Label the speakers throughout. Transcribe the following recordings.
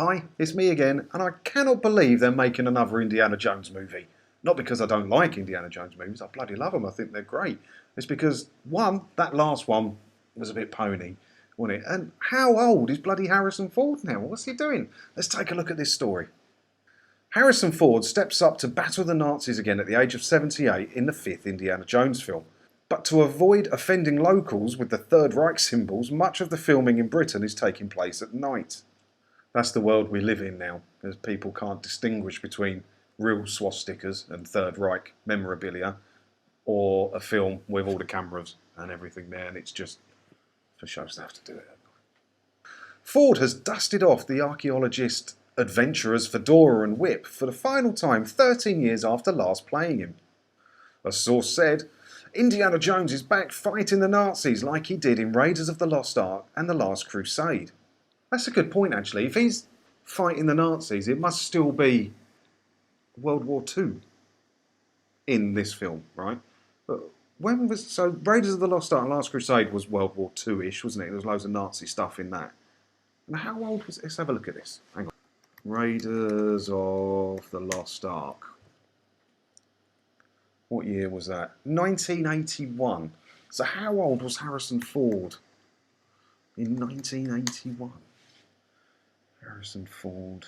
Speaker 1: Hi, it's me again, and I cannot believe they're making another Indiana Jones movie. Not because I don't like Indiana Jones movies, I bloody love them, I think they're great. It's because, one, that last one was a bit pony, wasn't it? And how old is bloody Harrison Ford now? What's he doing? Let's take a look at this story. Harrison Ford steps up to battle the Nazis again at the age of 78 in the fifth Indiana Jones film. But to avoid offending locals with the Third Reich symbols, much of the filming in Britain is taking place at night. That's the world we live in now, as people can't distinguish between real swastikas and Third Reich memorabilia or a film with all the cameras and everything there, and it's just for shows they have to do it. Ford has dusted off the archaeologist adventurer's fedora and whip for the final time 13 years after last playing him. A source said, Indiana Jones is back fighting the Nazis like he did in Raiders of the Lost Ark and The Last Crusade. That's a good point, actually. If he's fighting the Nazis, it must still be World War II in this film, right? But so Raiders of the Lost Ark and Last Crusade was World War II-ish, wasn't it? There was loads of Nazi stuff in that. And how old was it? Let's have a look at this. Hang on. Raiders of the Lost Ark. What year was that? 1981. So how old was Harrison Ford in 1981? Harrison Ford.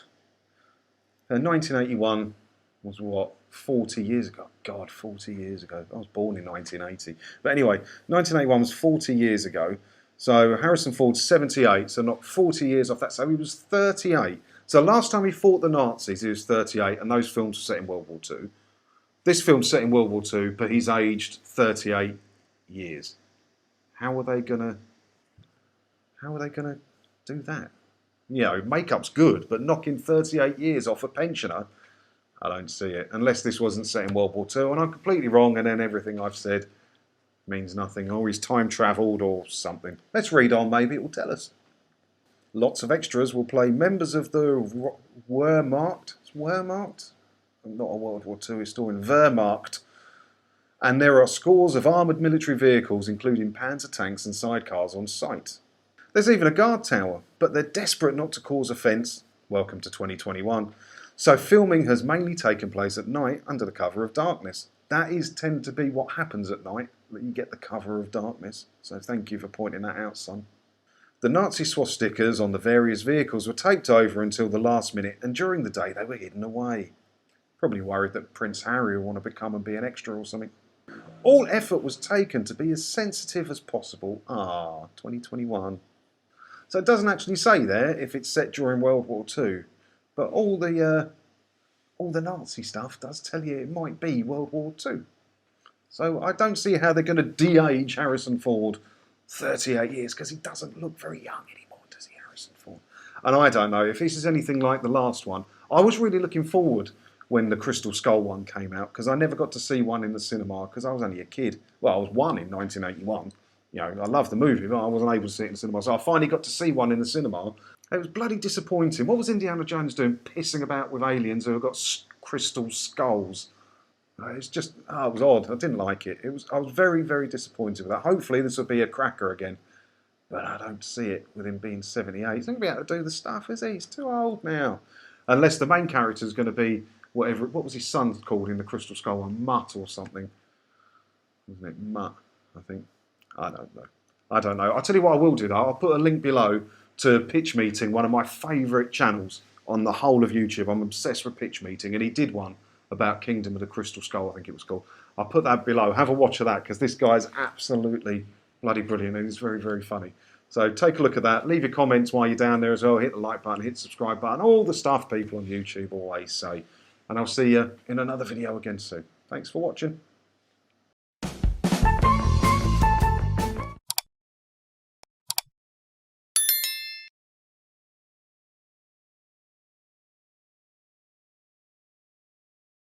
Speaker 1: 1981 was what? 40 years ago. God, 40 years ago. I was born in 1980. But anyway, 1981 was 40 years ago. So Harrison Ford's 78, so not 40 years off that. So he was 38. So last time he fought the Nazis, he was 38, and those films were set in World War II. This film's set in World War II, but he's aged 38 years. How are they gonna do that? You know, makeup's good, but knocking 38 years off a pensioner, I don't see it. Unless this wasn't set in World War II, and I'm completely wrong, and then everything I've said means nothing, or he's time travelled or something. Let's read on, maybe it will tell us. Lots of extras will play members of the Wehrmacht. It's Wehrmacht? Not a World War II historian, Wehrmacht. And there are scores of armoured military vehicles, including panzer tanks and sidecars on site. There's even a guard tower, but they're desperate not to cause offence. Welcome to 2021. So filming has mainly taken place at night under the cover of darkness. That tend to be what happens at night, that you get the cover of darkness. So thank you for pointing that out, son. The Nazi swastikas on the various vehicles were taped over until the last minute, and during the day they were hidden away. Probably worried that Prince Harry will want to become and be an extra or something. All effort was taken to be as sensitive as possible. 2021. So it doesn't actually say there if it's set during World War II, but all the Nazi stuff does tell you it might be World War II. So I don't see how they're going to de-age Harrison Ford 38 years, because he doesn't look very young anymore, does he, Harrison Ford? And I don't know if this is anything like the last one. I was really looking forward when the Crystal Skull one came out, because I never got to see one in the cinema because I was only a kid. Well, I was one in 1981. You know, I loved the movie, but I wasn't able to see it in the cinema. So I finally got to see one in the cinema. It was bloody disappointing. What was Indiana Jones doing, pissing about with aliens who have got crystal skulls? It's just, it was odd. I didn't like it. I was very, very disappointed with that. Hopefully this will be a cracker again. But I don't see it with him being 78. He's not going to be able to do the stuff, is he? He's too old now. Unless the main character is going to be whatever. What was his son called in the Crystal Skull one? Mutt or something. Wasn't it? Mutt, I think. I don't know. I'll tell you what I will do though. I'll put a link below to Pitch Meeting, one of my favourite channels on the whole of YouTube. I'm obsessed with Pitch Meeting, and he did one about Kingdom of the Crystal Skull, I think it was called. I'll put that below. Have a watch of that, because this guy's absolutely bloody brilliant, and he's very, very funny. So take a look at that. Leave your comments while you're down there as well. Hit the like button, hit the subscribe button, all the stuff people on YouTube always say. And I'll see you in another video again soon. Thanks for watching.